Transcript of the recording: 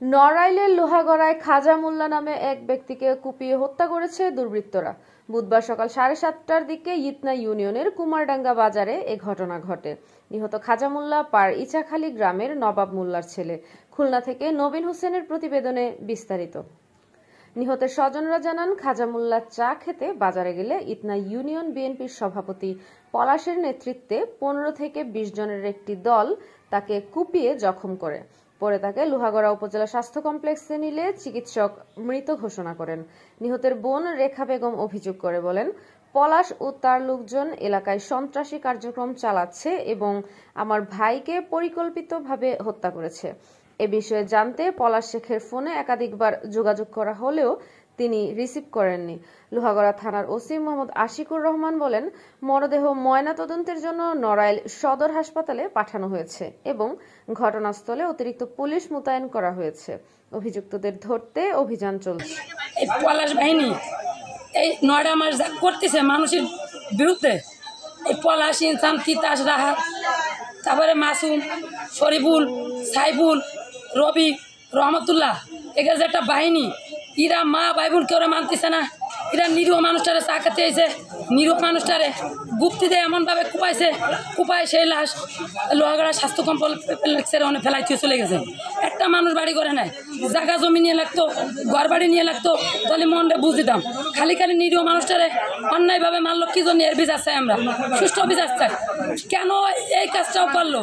নড়াইলের লোহাগড়ায় খাজা মোল্লা নামে এক ব্যক্তিকে কুপিয়ে হত্যা করেছে দুর্বৃত্তরা। বুধবার সকাল 7:30টার দিকে ইতনা ইউনিয়নের কুমারডাঙ্গা বাজারে এ ঘটনা ঘটে। নিহত খাজা মোল্লা পার ইচাখালী গ্রামের নবাব মোল্লার ছেলে। খুলনা থেকে নবীন হোসেনের প্রতিবেদনে বিস্তারিত। নিহতের স্বজনরা জানান, খাজা মোল্লা চা খেতে বাজারে গেলে ইতনা ইউনিয়ন বিএনপির সভাপতি পলাশের নেতৃত্বে 15 থেকে 20 জনের একটি দল তাকে কুপিয়ে জখম করে। পরে তাকে লোহাগড়া উপজেলা স্বাস্থ্য কমপ্লেক্সে নিলে চিকিৎসক মৃত ঘোষণা করেন। নিহতের বোন রেখা বেগম অভিযোগ করে বলেন, পলাশ ও তার লোকজন এলাকায় সন্ত্রাসী কার্যক্রম চালাচ্ছে এবং আমার ভাইকে পরিকল্পিতভাবে হত্যা করেছে। এ বিষয়ে জানতে পলাশ শেখের ফোনে একাধিকবার যোগাযোগ করা হলেও তিনি রিসিভ করেননি। লোহাগড়া থানার ওসি মোহাম্মদ আশিকুর রহমান বলেন, মরদেহ ময়না তদন্তের জন্য নড়াইল সদর হাসপাতালে পাঠানো হয়েছে এবং ঘটনাস্থলে অতিরিক্ত পুলিশ মোতায়েন করা হয়েছে। অভিযুক্তদের ধরতে অভিযান চলছে। এই পলাশ বাহিনী এই 9টা মাস করতেছে মানুষের বিরুদ্ধে। এই পলাশ, ইনসান, তিতাস, রাহাত, তারপরে মাসুম, শরীফুল, সাইফুল, রবি, রহমতুল্লাহ, এগুলো যে একটা বাহিনী, এরা মা ভাই বোনকে ওরা মানতেছে না। এরা নিরীহ মানুষটারে চা খেতে এসে নিরীহ মানুষটারে গুপ্তি দিয়ে এমনভাবে কুপায় সেই লাশ লোহাগড়া স্বাস্থ্য কমপ্লেক্সের অনেক ফেলাই দিয়ে চলে গেছে। একটা মানুষ বাড়ি করে নেয়, জায়গা জমি নিয়ে লাগতো, ঘর বাড়ি নিয়ে লাগতো, তাহলে মনটা বুঝ দিতাম। খালি নিরীহ মানুষটারে অন্যায়ভাবে মারলো কি জন্য? এর বিচার চাই আমরা, সুষ্ঠু বিচার চাই। কেন এই কাজটাও করলো?